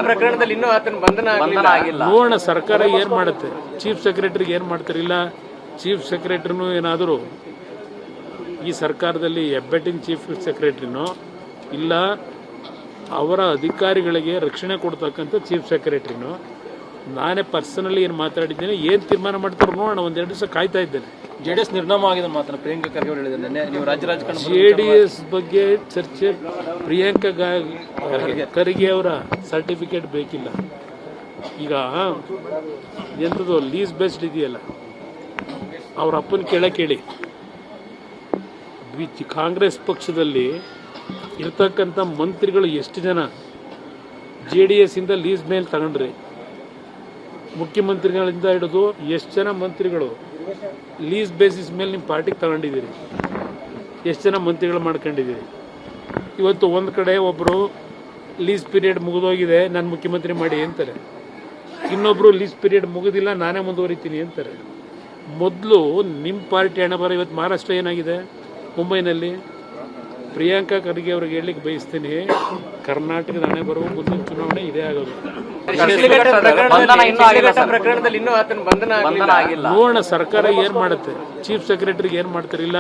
ಪ್ರಕರಣದಲ್ಲಿ ಇನ್ನೂ ಆತನ ಬಂಧನ ಆಗಿಲ್ಲ. ನೋಡೋಣ ಸರ್ಕಾರ ಏನ್ ಮಾಡುತ್ತೆ, ಚೀಫ್ ಸೆಕ್ರೆಟರಿಗೆ ಏನ್ ಮಾಡ್ತಾರಿಲ್ಲ. ಚೀಫ್ ಸೆಕ್ರೆಟರಿನೂ ಏನಾದರೂ ಈ ಸರ್ಕಾರದಲ್ಲಿ ಹೆಬ್ಬೆಟ್ಟಿನ ಚೀಫ್ ಸೆಕ್ರೆಟರಿನೋ ಇಲ್ಲ ಅವರ ಅಧಿಕಾರಿಗಳಿಗೆ ರಕ್ಷಣೆ ಕೊಡ್ತಕ್ಕಂಥ ಚೀಫ್ ಸೆಕ್ರೆಟರಿನೋ ನಾನೇ ಪರ್ಸನಲಿ ಏನು ಮಾತಾಡಿದ್ದೇನೆ, ಏನು ತೀರ್ಮಾನ ಮಾಡ್ತಾರೋ ನೋಡೋಣ. ಒಂದೆರಡು ದಿವಸ ಕಾಯ್ತಾ ಇದ್ದೇನೆ. ಜೆಡಿಎಸ್ ನಿರ್ನಾಮ ಆಗಿದೆ ಮಾತನ್ನ ಪ್ರಿಯಾಂಕಾ ಖರ್ಗೆ ಅವರು ಹೇಳಿದ್ದಾರೆ. ನೀವು ರಾಜ್ಯ ರಾಜಕಾರಣ ಜೆಡಿಎಸ್ ಬಗ್ಗೆ ಚರ್ಚೆ ಪ್ರಿಯಾಂಕಾ ಖರ್ಗೆ ಅವರ ಸರ್ಟಿಫಿಕೇಟ್ ಬೇಕಿಲ್ಲ. ಈಗ ಎಂಥದ್ದು ಲೀಸ್ ಬೇಸ್ಡ್ ಇದೆಯಲ್ಲ, ಅವ್ರ ಅಪ್ಪನ ಕೇಳಿ ಕಾಂಗ್ರೆಸ್ ಪಕ್ಷದಲ್ಲಿ ಇರ್ತಕ್ಕಂಥ ಮಂತ್ರಿಗಳು ಎಷ್ಟು ಜನ JDS ಇಂದ ಲೀಸ್ ಮೇಲೆ ತಗೊಂಡ್ರಿ, ಮುಖ್ಯಮಂತ್ರಿಗಳಿಂದ ಹಿಡಿದು ಎಷ್ಟು ಜನ ಮಂತ್ರಿಗಳು ಲೀಸ್ ಬೇಸಿಸ್ ಮೇಲೆ ನಿಮ್ಮ ಪಾರ್ಟಿಗೆ ತಗೊಂಡಿದ್ದೀರಿ, ಎಷ್ಟು ಜನ ಮಂತ್ರಿಗಳು ಮಾಡ್ಕೊಂಡಿದ್ದೀರಿ. ಇವತ್ತು ಒಂದು ಕಡೆ ಒಬ್ಬರು ಲೀಸ್ ಪೀರಿಯಡ್ ಮುಗಿದೋಗಿದೆ ನಾನು ಮುಖ್ಯಮಂತ್ರಿ ಮಾಡಿ ಅಂತಾರೆ, ಇನ್ನೊಬ್ಬರು ಲೀಸ್ ಪೀರಿಯಡ್ ಮುಗಿದಿಲ್ಲ ನಾನೇ ಮುಂದುವರಿತೀನಿ ಅಂತಾರೆ. ಮೊದಲು ನಿಮ್ಮ ಪಾರ್ಟಿ ಹಣ ಬರೋ. ಇವತ್ತು ಮಹಾರಾಷ್ಟ್ರ ಏನಾಗಿದೆ, ಮುಂಬೈನಲ್ಲಿ ಪ್ರಿಯಾಂಕಾ ಖರ್ಗೆ ಅವ್ರಿಗೆ ಹೇಳಲಿಕ್ಕೆ ಬಯಸ್ತೀನಿ, ಕರ್ನಾಟಕದ ಹಣೆ ಬರುವ ಮುಂದಿನ ಚುನಾವಣೆ ಇದೇ ಆಗೋದು. ಪ್ರಕರಣದಲ್ಲಿ ಇನ್ನೂ ಆತನ ಬಂಧನ ಆಗಿಲ್ಲ. ನೋಡೋಣ ಸರ್ಕಾರ ಏನ್ ಮಾಡುತ್ತೆ, ಚೀಫ್ ಸೆಕ್ರೆಟರಿಗೆ ಏನ್ ಮಾಡ್ತಾರಿಲ್ಲ.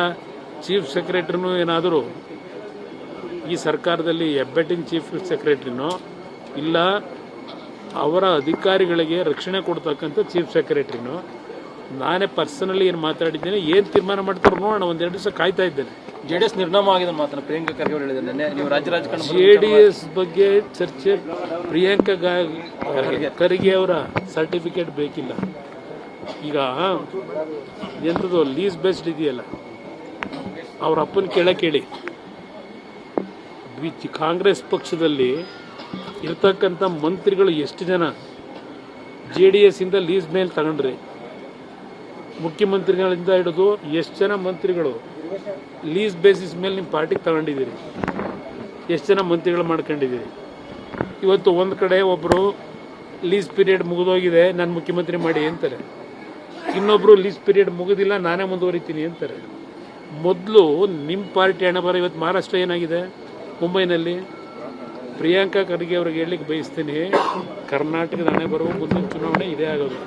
ಚೀಫ್ ಸೆಕ್ರೆಟರಿನೂ ಏನಾದರೂ ಈ ಸರ್ಕಾರದಲ್ಲಿ ಹೆಬ್ಬೆಟ್ಟಿನ ಚೀಫ್ ಸೆಕ್ರೆಟರಿನೋ ಇಲ್ಲ ಅವರ ಅಧಿಕಾರಿಗಳಿಗೆ ರಕ್ಷಣೆ ಕೊಡ್ತಕ್ಕಂಥ ಚೀಫ್ ಸೆಕ್ರೆಟರಿನೋ ನಾನೇ ಪರ್ಸನಲಿ ಏನು ಮಾತಾಡಿದ್ದೇನೆ, ಏನು ತೀರ್ಮಾನ ಮಾಡ್ತಾರೋ ನೋಡೋಣ. ಒಂದೆರಡು ದಿವಸ ಕಾಯ್ತಾ ಇದ್ದೇನೆ. ಜೆಡಿಎಸ್ ನಿರ್ನಾಮ ಆಗಿದೆ ಮಾತನ್ನ ಪ್ರಿಯಾಂಕಾ ಖರ್ಗೆ ಅವರು ಹೇಳಿದ್ದಾರೆ. ನೀವು ರಾಜ್ಯ ರಾಜಕಾರಣ JDS ಬಗ್ಗೆ ಚರ್ಚೆ ಪ್ರಿಯಾಂಕಾ ಖರ್ಗೆ ಅವರ ಸರ್ಟಿಫಿಕೇಟ್ ಬೇಕಿಲ್ಲ. ಈಗ ಎಂಥದ್ದು ಲೀಸ್ ಬೇಸ್ಡ್ ಇದೆಯಲ್ಲ, ಅವ್ರ ಅಪ್ಪನ ಕೇಳಿ ಕಾಂಗ್ರೆಸ್ ಪಕ್ಷದಲ್ಲಿ ಇರ್ತಕ್ಕಂಥ ಮಂತ್ರಿಗಳು ಎಷ್ಟು ಜನ JDS ಇಂದ ಲೀಸ್ ಮೇಲೆ ತಗೊಂಡ್ರಿ, ಮುಖ್ಯಮಂತ್ರಿಗಳಿಂದ ಹಿಡಿದು ಎಷ್ಟು ಜನ ಮಂತ್ರಿಗಳು ಲೀಸ್ ಬೇಸಿಸ್ ಮೇಲೆ ನಿಮ್ಮ ಪಾರ್ಟಿಗೆ ತಗೊಂಡಿದ್ದೀರಿ, ಎಷ್ಟು ಜನ ಮಂತ್ರಿಗಳು ಮಾಡ್ಕೊಂಡಿದ್ದೀರಿ. ಇವತ್ತು ಒಂದು ಕಡೆ ಒಬ್ಬರು ಲೀಸ್ ಪೀರಿಯಡ್ ಮುಗಿದೋಗಿದೆ ನಾನು ಮುಖ್ಯಮಂತ್ರಿ ಮಾಡಿ ಅಂತಾರೆ, ಇನ್ನೊಬ್ಬರು ಲೀಸ್ ಪೀರಿಯಡ್ ಮುಗಿದಿಲ್ಲ ನಾನೇ ಮುಂದುವರಿತೀನಿ ಅಂತಾರೆ. ಮೊದಲು ನಿಮ್ಮ ಪಾರ್ಟಿ ಹಣ ಬರೋ. ಇವತ್ತು ಮಹಾರಾಷ್ಟ್ರ ಏನಾಗಿದೆ, ಮುಂಬೈನಲ್ಲಿ ಪ್ರಿಯಾಂಕಾ ಖರ್ಗೆ ಅವ್ರಿಗೆ ಹೇಳಲಿಕ್ಕೆ ಬಯಸ್ತೀನಿ, ಕರ್ನಾಟಕದ ಹಣೆ ಬರುವ ಮುಂದಿನ ಚುನಾವಣೆ ಇದೇ ಆಗೋದು.